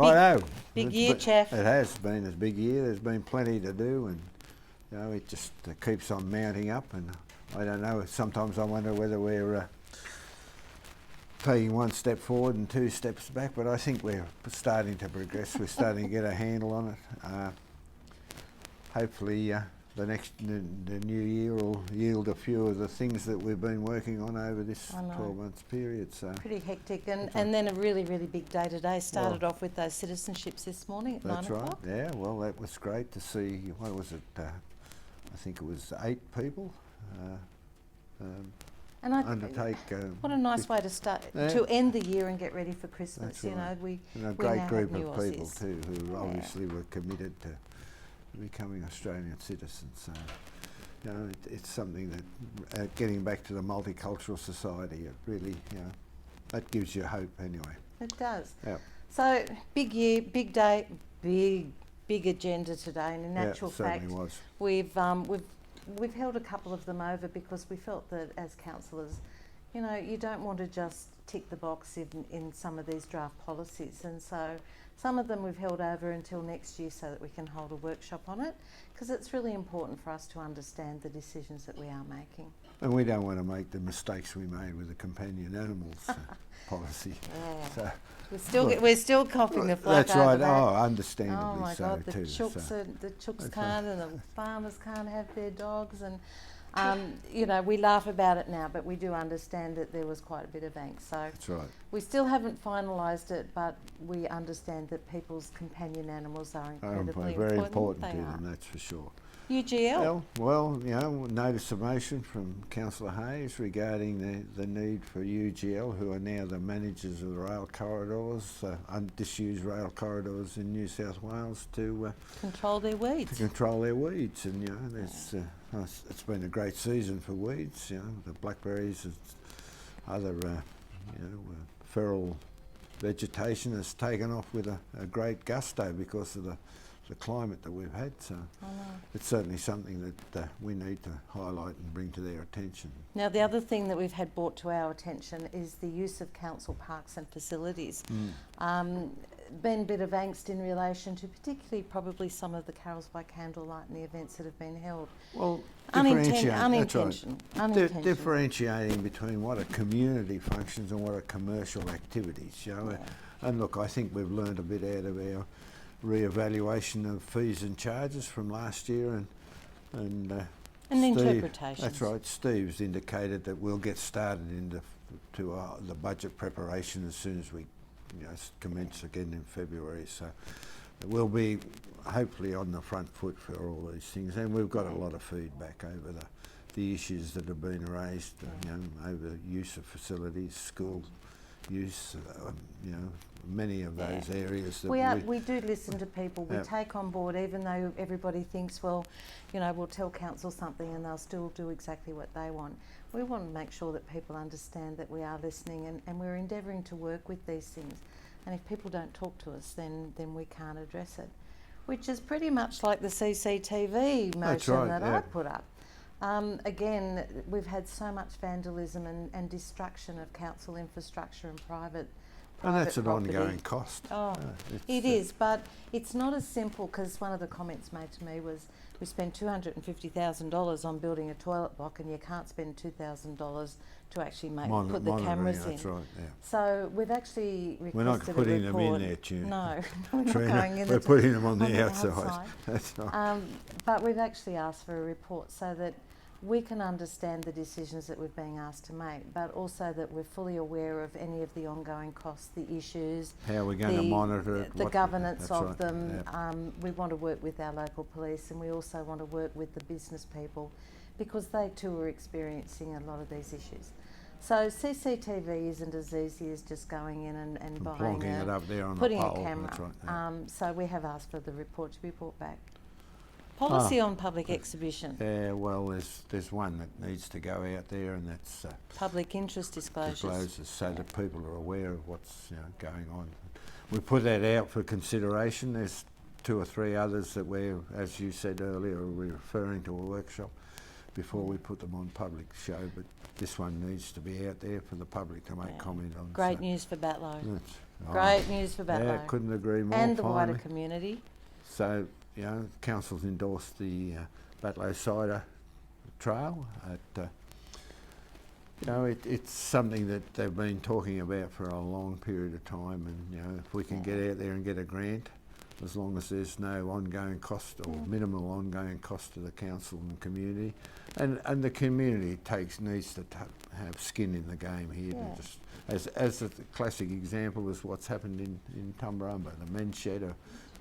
Righto. Big year, Chaff. It has been a big year. There's been plenty to do, and it just keeps on mounting up. And I don't know. Sometimes I wonder whether we're taking one step forward and two steps back. But I think we're starting to progress. We're starting to get a handle on it. Hopefully, the new year will yield a few of the things that we've been working on over this 12 months period. So pretty hectic, and then a really big day today. Started off with those citizenships this morning at 9 o'clock. That's right. Yeah. Well, that was great to see. What was it? I think it was 8 people. And undertake. What a nice way to start to end the year and get ready for Christmas. That's right. We a great group of people too, who obviously were committed to becoming Australian citizens. So, it's something that getting back to the multicultural society, it really, that gives you hope anyway. It does. Yeah. So big year, big day, big agenda today, and in actual fact, we've held a couple of them over because we felt that as councillors, you don't want to just tick the box in some of these draft policies, and so some of them we've held over until next year so that we can hold a workshop on it, because it's really important for us to understand the decisions that we are making. And we don't want to make the mistakes we made with the companion animals policy. Yeah. So we're still coughing the flack. That's right. Over that. Oh, understandably so. Oh my God, the too. chooks can't, and the farmers can't have their dogs, and we laugh about it now, but we do understand that there was quite a bit of angst. So that's right. We still haven't finalised it, but we understand that people's companion animals are incredibly very important to them, that's for sure. UGL? Well, notice of motion from Councillor Hayes regarding the need for UGL, who are now the managers of the rail corridors, disused rail corridors in New South Wales, to control their weeds. And it's been a great season for weeds. The blackberries and other feral vegetation has taken off with a great gusto because of the climate that we've had, so it's certainly something that we need to highlight and bring to their attention. Now, the other thing that we've had brought to our attention is the use of council parks and facilities. Been a bit of angst in relation to particularly probably some of the carols by candlelight and the events that have been held. Well, unintentional. Differentiating between what are community functions and what are commercial activities, And look, I think we've learned a bit out of our re-evaluation of fees and charges from last year, and interpretation. That's right. Steve's indicated that we'll get started into the budget preparation as soon as we commence again in February. So we'll be hopefully on the front foot for all these things, and we've got a lot of feedback over the issues that have been raised, over use of facilities, school use, many of those areas that we do listen to people. We take on board, even though everybody thinks, well, we'll tell council something and they'll still do exactly what they want. We want to make sure that people understand that we are listening and we're endeavouring to work with these things. And if people don't talk to us, then we can't address it, which is pretty much like the CCTV motion that I put up. Again, we've had so much vandalism and destruction of council infrastructure and private and that's an property. Ongoing cost. It is, but it's not as simple, because one of the comments made to me was, we spent $250,000 on building a toilet block and you can't spend $2,000 to actually put the cameras in. That's right, So we've actually requested we're not putting them in there, Trina. No, we're not Trina, going in we're putting them on the outside. That's right. But we've actually asked for a report so that we can understand the decisions that we're being asked to make, but also that we're fully aware of any of the ongoing costs, the issues, how we're going to monitor it, the governance of them. We want to work with our local police, and we also want to work with the business people, because they too are experiencing a lot of these issues. So CCTV isn't as easy as just going in and buying it up there on putting the pole. a camera. That's right, so we have asked for the report to be brought back. Policy on public exhibition. Yeah, well, there's one that needs to go out there, and that's public interest disclosures, so that people are aware of what's going on. We put that out for consideration. There's 2 or 3 others that we're, as you said earlier, we're referring to a workshop before we put them on public show. But this one needs to be out there for the public to make comment on. Great news for Batlow. Great news for Batlow. Yeah, couldn't agree more. And the wider finally. community. So, council's endorsed the Batlow Cider Trail. It's something that they've been talking about for a long period of time, and if we can get out there and get a grant, as long as there's no ongoing cost or minimal ongoing cost to the council and community, and the community needs to have skin in the game here. Yeah. To just, as a classic example is what's happened in Tumbarumba. The men's shed are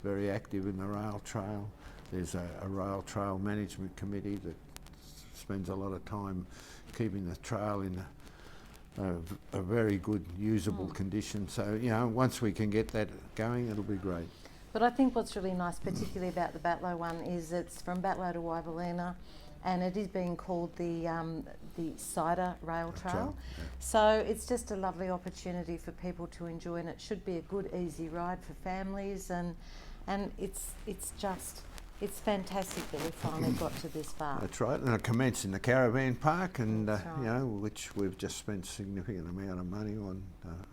very active in the rail trail. There's a rail trail management committee that spends a lot of time keeping the trail in a very good usable condition. So once we can get that going, it'll be great. But I think what's really nice, particularly about the Batlow one, is it's from Batlow to Wyverlina, and it is being called the Cider Rail Trail. Yeah. So it's just a lovely opportunity for people to enjoy, and it should be a good, easy ride for families, and it's fantastic that we finally got to this far. That's right, and it commenced in the caravan park, and That's right. which we've just spent a significant amount of money on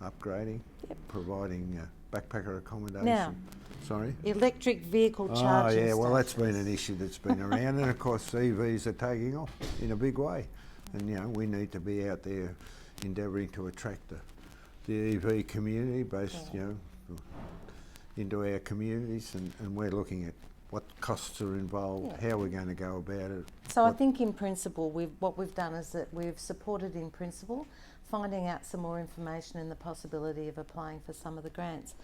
upgrading, providing backpacker accommodation. Now, Sorry? electric vehicle charging Oh yeah, well that's stations. been an issue that's been around, and of course EVs are taking off in a big way, and we need to be out there endeavouring to attract the EV community, both into our communities, and we're looking at what costs are involved, how we're going to go about it. So I think in principle, what we've done is that we've supported in principle, finding out some more information and the possibility of applying for some of the grants.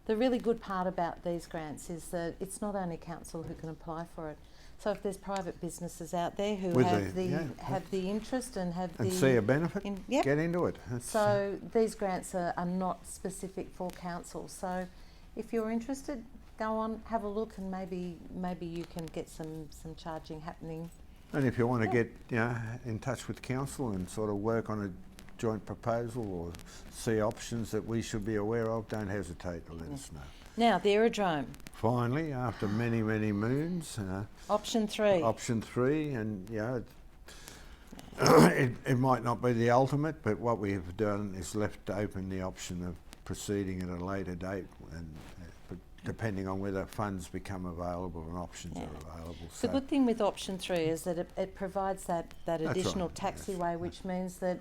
The really good part about these grants is that it's not only council who can apply for it. So if there's private businesses out there who have the interest and see a benefit, get into it. So these grants are not specific for council. So if you're interested, go on, have a look, and maybe you can get some charging happening. And if you want to get in touch with council and sort of work on a joint proposal or see options that we should be aware of, don't hesitate to let us know. Now, the aerodrome. Finally, after many moons. Option 3. Option 3, and it might not be the ultimate, but what we have done is left open the option of proceeding at a later date, and depending on whether funds become available and options are available. The good thing with option 3 is that it provides that additional taxiway, which means that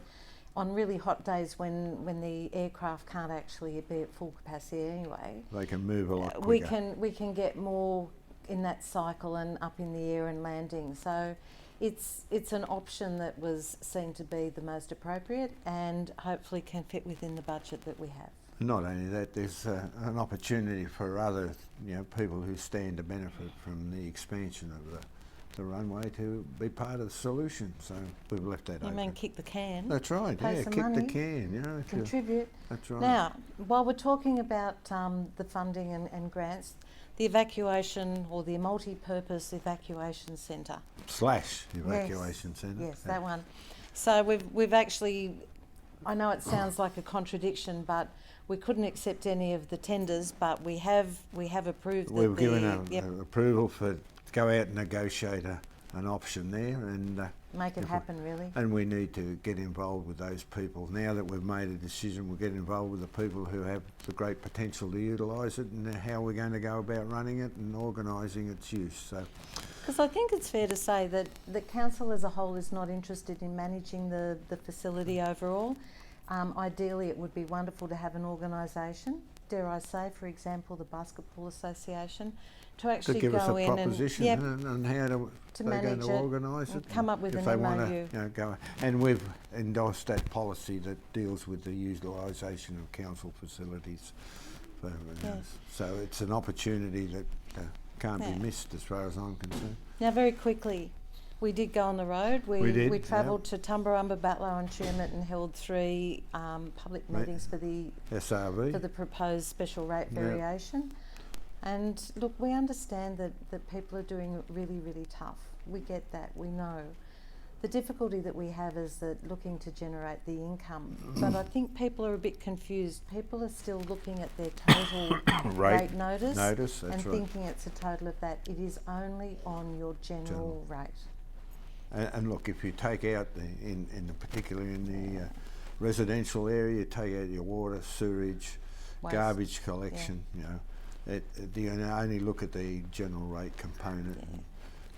on really hot days when the aircraft can't actually be at full capacity anyway, they can move a lot quicker. We can get more in that cycle and up in the air and landing. So it's an option that was seen to be the most appropriate and hopefully can fit within the budget that we have. Not only that, there's an opportunity for other people who stand to benefit from the expansion of the runway to be part of the solution. So we've left that open. You mean kick the can? That's right. Pay some kick money, the can. Contribute. That's right. Now, while we're talking about the funding and grants, the evacuation or the multi-purpose evacuation centre. / evacuation centre. Yes, that one. So we've actually, I know it sounds like a contradiction, but we couldn't accept any of the tenders, but we have approved. We've given approval to go out and negotiate an option there, and make it happen, really. And we need to get involved with those people. Now that we've made a decision, we'll get involved with the people who have the great potential to utilise it, and how we're going to go about running it and organising its use. So, because I think it's fair to say that the council as a whole is not interested in managing the facility overall. Ideally, it would be wonderful to have an organisation, dare I say, for example, the Basketball Association, to actually give go us a in proposition and how to manage it, organise it, come up with if an they MOU. want to go. And we've endorsed that policy that deals with the utilisation of council facilities. So it's an opportunity that can't be missed as far as I'm concerned. Now, very quickly, we did go on the road. We travelled to Tumbarumba, Batlow and Tumut and held 3 public meetings for the SRV, for the proposed special rate variation. And look, we understand that people are doing it really, really tough. We get that, we know. The difficulty that we have is that looking to generate the income. But I think people are a bit confused. People are still looking at their total rate notice and thinking it's a total of that. It is only on your general rate. And look, if you take out particularly in the residential area, you take out your water, sewage, waste. garbage collection, you know. You only look at the general rate component.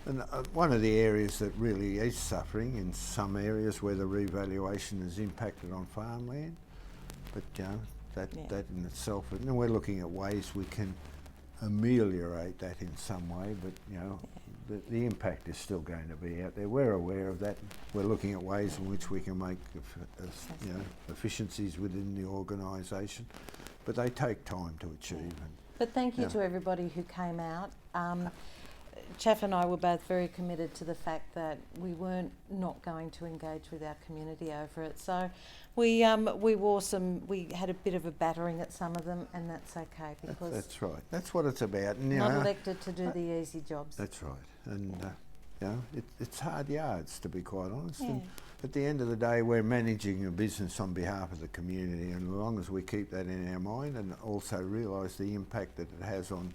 And one of the areas that really is suffering in some areas where the revaluation has impacted on farmland, but you know, that in itself, and we're looking at ways we can ameliorate that in some way, but you know, the impact is still going to be out there. We're aware of that. We're looking at ways in which we can make you know, efficiencies within the organisation, but they take time to achieve. But thank you to everybody who came out. Chaff and I were both very committed to the fact that we weren't not going to engage with our community over it. So we had a bit of a battering at some of them, and that's okay because that's right. That's what it's about. And, not elected to do the easy jobs. That's right. And you know, it's hard yards, to be quite honest. And at the end of the day, we're managing a business on behalf of the community, and as long as we keep that in our mind and also realise the impact that it has on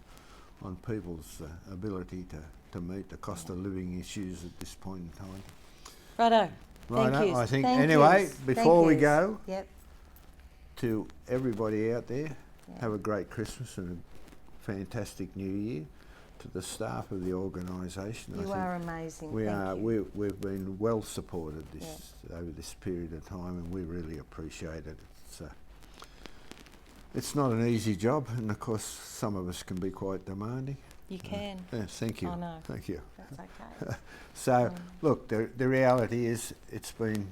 people's ability to meet the cost of living issues at this point in time. Righto. Right, I think Thank anyway, yous. before Thank we yous. go, Yep. to everybody out there, have a great Christmas and a fantastic New Year. To the staff of the organisation, You are amazing. We Thank are. you. We've been well supported over this period of time, and we really appreciate it. It's not an easy job, and of course, some of us can be quite demanding. You can. Yes, thank you. I know. Thank you. That's okay. So, look, the reality is, it's been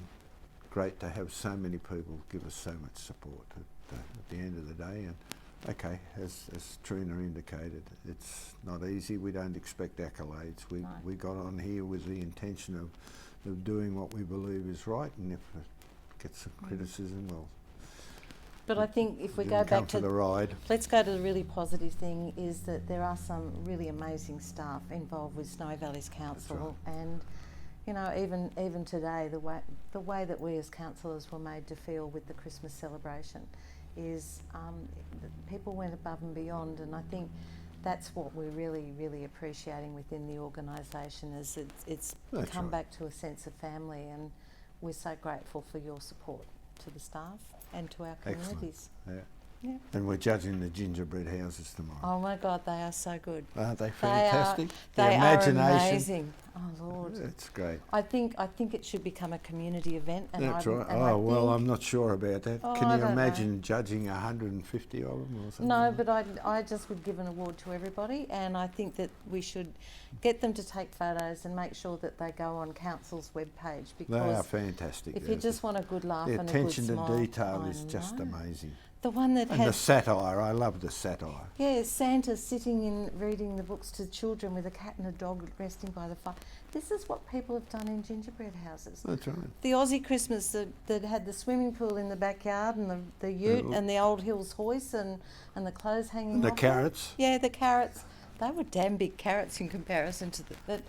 great to have so many people give us so much support at the end of the day. And okay, as Trina indicated, it's not easy. We don't expect accolades. We got on here with the intention of doing what we believe is right, and if it gets some criticism, well. But I think if we go back to the ride, let's go to the really positive thing is that there are some really amazing staff involved with Snowy Valleys Council, and you know, even today, the way that we as councillors were made to feel with the Christmas celebration is people went above and beyond, and I think that's what we're really appreciating within the organisation is it's come back to a sense of family, and we're so grateful for your support to the staff and to our communities. Excellent. Yeah. And we're judging the gingerbread houses tomorrow. Oh my God, they are so good. Aren't they fantastic? They are imagination. amazing. Oh Lord. It's great. I think it should become a community event. And that's right. Well, I'm not sure about that. Can you imagine judging 150 of them or something? No, but I just would give an award to everybody, and I think that we should get them to take photos and make sure that they go on council's webpage, because they are fantastic. If you just want a good laugh and a good smile. The attention to detail is just amazing. The one that and the satire, I love the satire. Yeah, Santa sitting in reading the books to children with a cat and a dog resting by the fire. This is what people have done in gingerbread houses. That's right. The Aussie Christmas that had the swimming pool in the backyard and the ute and the Old Hills hoist and the clothes hanging and the off carrots. Yeah, the carrots. They were damn big carrots in comparison to the...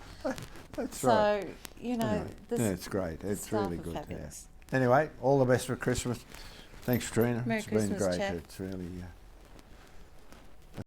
That's right. So, you know... Anyway, it's great. It's really good. Fabulous. Yeah. Anyway, all the best for Christmas. Thanks, Trina. Merry Christmas, been great. Chaff. It's really